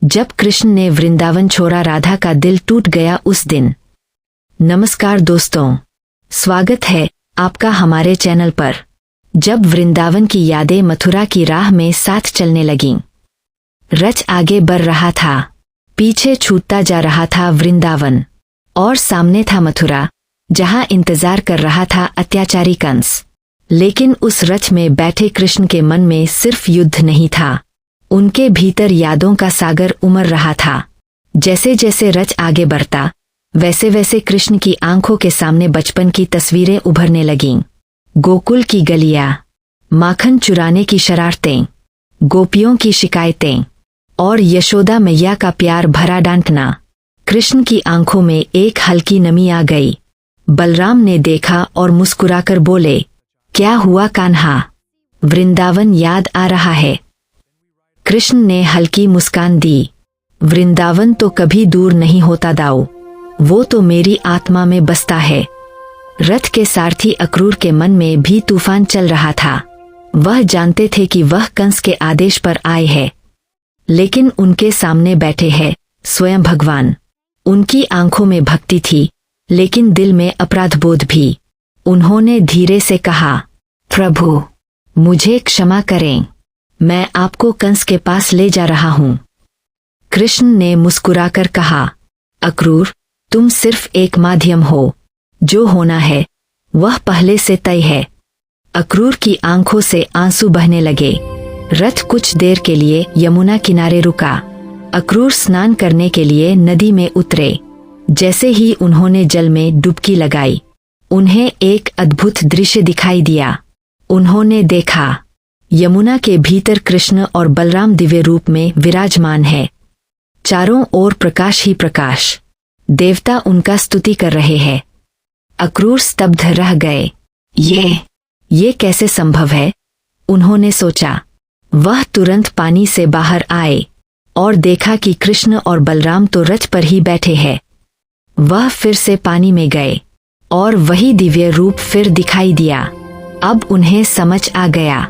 जब कृष्ण ने वृंदावन छोड़ा राधा का दिल टूट गया उस दिन। नमस्कार दोस्तों, स्वागत है आपका हमारे चैनल पर। जब वृंदावन की यादें मथुरा की राह में साथ चलने लगीं, रच आगे बढ़ रहा था, पीछे छूटता जा रहा था वृंदावन, और सामने था मथुरा, जहां इंतजार कर रहा था अत्याचारी कंस। लेकिन उस रथ में बैठे कृष्ण के मन में सिर्फ युद्ध नहीं था, उनके भीतर यादों का सागर उमड़ रहा था। जैसे जैसे रथ आगे बढ़ता, वैसे वैसे कृष्ण की आंखों के सामने बचपन की तस्वीरें उभरने लगीं। गोकुल की गलियां, माखन चुराने की शरारतें, गोपियों की शिकायतें और यशोदा मैया का प्यार भरा डांटना। कृष्ण की आंखों में एक हल्की नमी आ गई। बलराम ने देखा और मुस्कुराकर बोले, क्या हुआ कान्हा, वृंदावन याद आ रहा है? कृष्ण ने हल्की मुस्कान दी, वृंदावन तो कभी दूर नहीं होता दाऊ, वो तो मेरी आत्मा में बसता है। रथ के सारथी अक्रूर के मन में भी तूफान चल रहा था। वह जानते थे कि वह कंस के आदेश पर आए हैं, लेकिन उनके सामने बैठे हैं स्वयं भगवान। उनकी आंखों में भक्ति थी, लेकिन दिल में अपराध बोध भी। उन्होंने धीरे से कहा, प्रभु, मुझे क्षमा करें, मैं आपको कंस के पास ले जा रहा हूं। कृष्ण ने मुस्कुराकर कहा, अक्रूर, तुम सिर्फ एक माध्यम हो, जो होना है वह पहले से तय है। अक्रूर की आंखों से आंसू बहने लगे। रथ कुछ देर के लिए यमुना किनारे रुका। अक्रूर स्नान करने के लिए नदी में उतरे। जैसे ही उन्होंने जल में डुबकी लगाई, उन्हें एक अद्भुत दृश्य दिखाई दिया। उन्होंने देखा, यमुना के भीतर कृष्ण और बलराम दिव्य रूप में विराजमान है। चारों ओर प्रकाश ही प्रकाश, देवता उनका स्तुति कर रहे हैं। अक्रूर स्तब्ध रह गए। ये कैसे संभव है? उन्होंने सोचा। वह तुरंत पानी से बाहर आए और देखा कि कृष्ण और बलराम तो रथ पर ही बैठे हैं। वह फिर से पानी में गए और वही दिव्य रूप फिर दिखाई दिया। अब उन्हें समझ आ गया,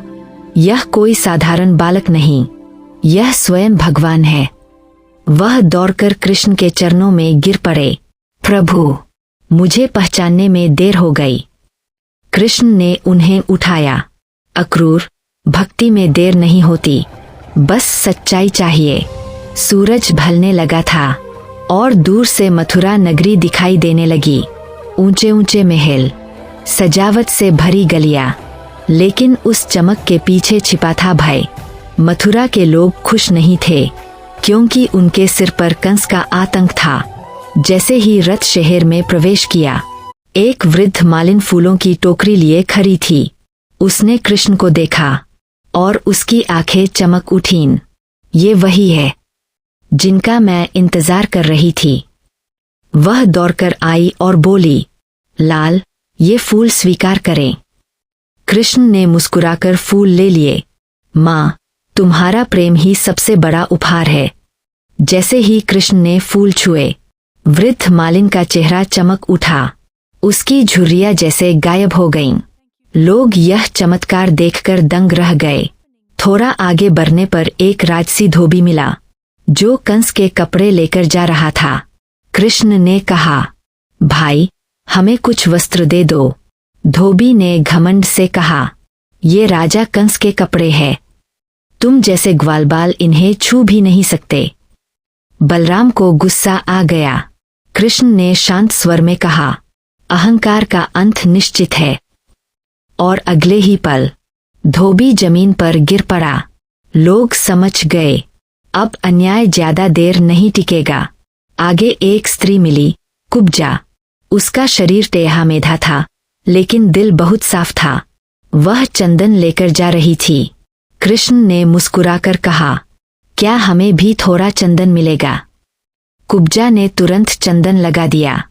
यह कोई साधारण बालक नहीं, यह स्वयं भगवान है। वह दौड़कर कृष्ण के चरणों में गिर पड़े। प्रभु, मुझे पहचानने में देर हो गई। कृष्ण ने उन्हें उठाया। अक्रूर, भक्ति में देर नहीं होती, बस सच्चाई चाहिए। सूरज ढलने लगा था और दूर से मथुरा नगरी दिखाई देने लगी। ऊंचे ऊंचे महल, सजावट से भरी गलियां, लेकिन उस चमक के पीछे छिपा था भय। मथुरा के लोग खुश नहीं थे, क्योंकि उनके सिर पर कंस का आतंक था। जैसे ही रथ शहर में प्रवेश किया, एक वृद्ध मालिन फूलों की टोकरी लिए खड़ी थी। उसने कृष्ण को देखा और उसकी आंखें चमक उठीं। ये वही है जिनका मैं इंतजार कर रही थी। वह दौड़कर आई और बोली, लाल, ये फूल स्वीकार करें। कृष्ण ने मुस्कुराकर फूल ले लिए। माँ, तुम्हारा प्रेम ही सबसे बड़ा उपहार है। जैसे ही कृष्ण ने फूल छुए, वृद्ध मालिन का चेहरा चमक उठा। उसकी झुर्रियां जैसे गायब हो गईं। लोग यह चमत्कार देखकर दंग रह गए। थोड़ा आगे बढ़ने पर एक राजसी धोबी मिला, जो कंस के कपड़े लेकर जा रहा था। कृष्ण ने कहा, भाई, हमें कुछ वस्त्र दे दो। धोबी ने घमंड से कहा, ये राजा कंस के कपड़े हैं, तुम जैसे ग्वालबाल इन्हें छू भी नहीं सकते। बलराम को गुस्सा आ गया। कृष्ण ने शांत स्वर में कहा, अहंकार का अंत निश्चित है। और अगले ही पल धोबी जमीन पर गिर पड़ा। लोग समझ गए, अब अन्याय ज्यादा देर नहीं टिकेगा। आगे एक स्त्री मिली, कुब्जा। उसका शरीर टेढ़ा मेढ़ा था, लेकिन दिल बहुत साफ था। वह चंदन लेकर जा रही थी। कृष्ण ने मुस्कुराकर कहा, क्या हमें भी थोड़ा चंदन मिलेगा? कुब्जा ने तुरंत चंदन लगा दिया।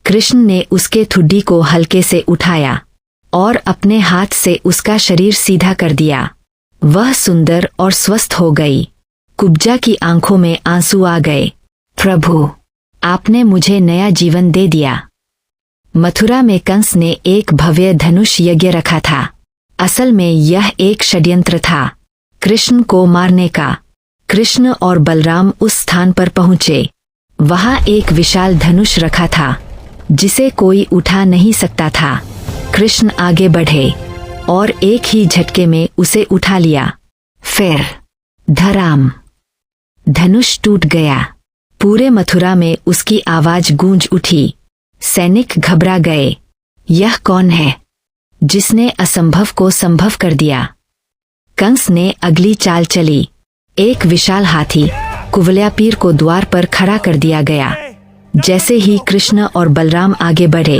कृष्ण ने उसके ठुड्डी को हल्के से उठाया और अपने हाथ से उसका शरीर सीधा कर दिया। वह सुंदर और स्वस्थ हो गई। कुब्जा की आंखों में आंसू आ गए। प्रभु, आपने मुझे नया जीवन दे दिया। मथुरा में कंस ने एक भव्य धनुष यज्ञ रखा था। असल में यह एक षड्यंत्र था, कृष्ण को मारने का। कृष्ण और बलराम उस स्थान पर पहुंचे। वहां एक विशाल धनुष रखा था जिसे कोई उठा नहीं सकता था। कृष्ण आगे बढ़े और एक ही झटके में उसे उठा लिया। फिर धड़ाम, धनुष टूट गया। पूरे मथुरा में उसकी आवाज गूंज उठी। सैनिक घबरा गए। यह कौन है जिसने असंभव को संभव कर दिया? कंस ने अगली चाल चली। एक विशाल हाथी कुवलयापीर को द्वार पर खड़ा कर दिया गया। जैसे ही कृष्ण और बलराम आगे बढ़े,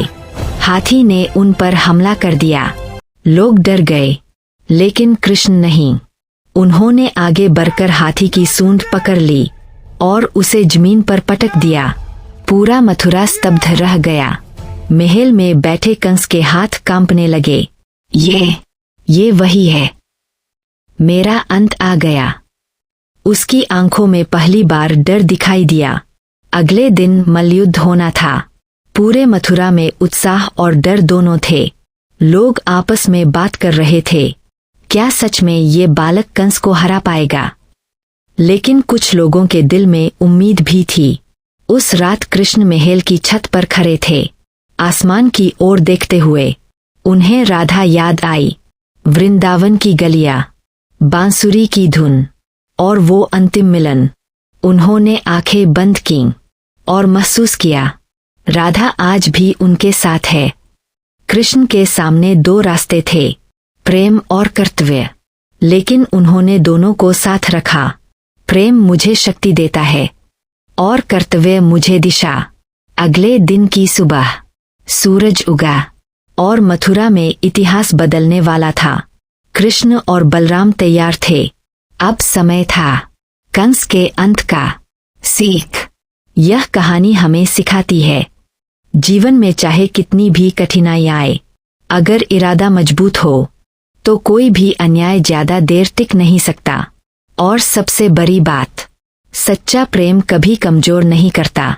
हाथी ने उन पर हमला कर दिया। लोग डर गए, लेकिन कृष्ण नहीं। उन्होंने आगे बढ़कर हाथी की सूंड पकड़ ली और उसे जमीन पर पटक दिया। पूरा मथुरा स्तब्ध रह गया। महल में बैठे कंस के हाथ कांपने लगे। ये वही है, मेरा अंत आ गया। उसकी आंखों में पहली बार डर दिखाई दिया। अगले दिन मल्लयुद्ध होना था। पूरे मथुरा में उत्साह और डर दोनों थे। लोग आपस में बात कर रहे थे, क्या सच में ये बालक कंस को हरा पाएगा? लेकिन कुछ लोगों के दिल में उम्मीद भी थी। उस रात कृष्ण महल की छत पर खड़े थे, आसमान की ओर देखते हुए। उन्हें राधा याद आई। वृंदावन की गलियां, बांसुरी की धुन और वो अंतिम मिलन। उन्होंने आंखें बंद कीं और महसूस किया, राधा आज भी उनके साथ है। कृष्ण के सामने दो रास्ते थे, प्रेम और कर्तव्य, लेकिन उन्होंने दोनों को साथ रखा। प्रेम मुझे शक्ति देता है और कर्तव्य मुझे दिशा। अगले दिन की सुबह सूरज उगा और मथुरा में इतिहास बदलने वाला था। कृष्ण और बलराम तैयार थे। अब समय था कंस के अंत का। सीख, यह कहानी हमें सिखाती है, जीवन में चाहे कितनी भी कठिनाई आए, अगर इरादा मजबूत हो तो कोई भी अन्याय ज्यादा देर टिक नहीं सकता। और सबसे बड़ी बात, सच्चा प्रेम कभी कमजोर नहीं करता,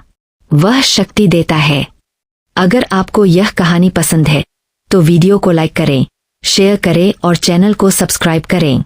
वह शक्ति देता है। अगर आपको यह कहानी पसंद है तो वीडियो को लाइक करें, शेयर करें और चैनल को सब्सक्राइब करें।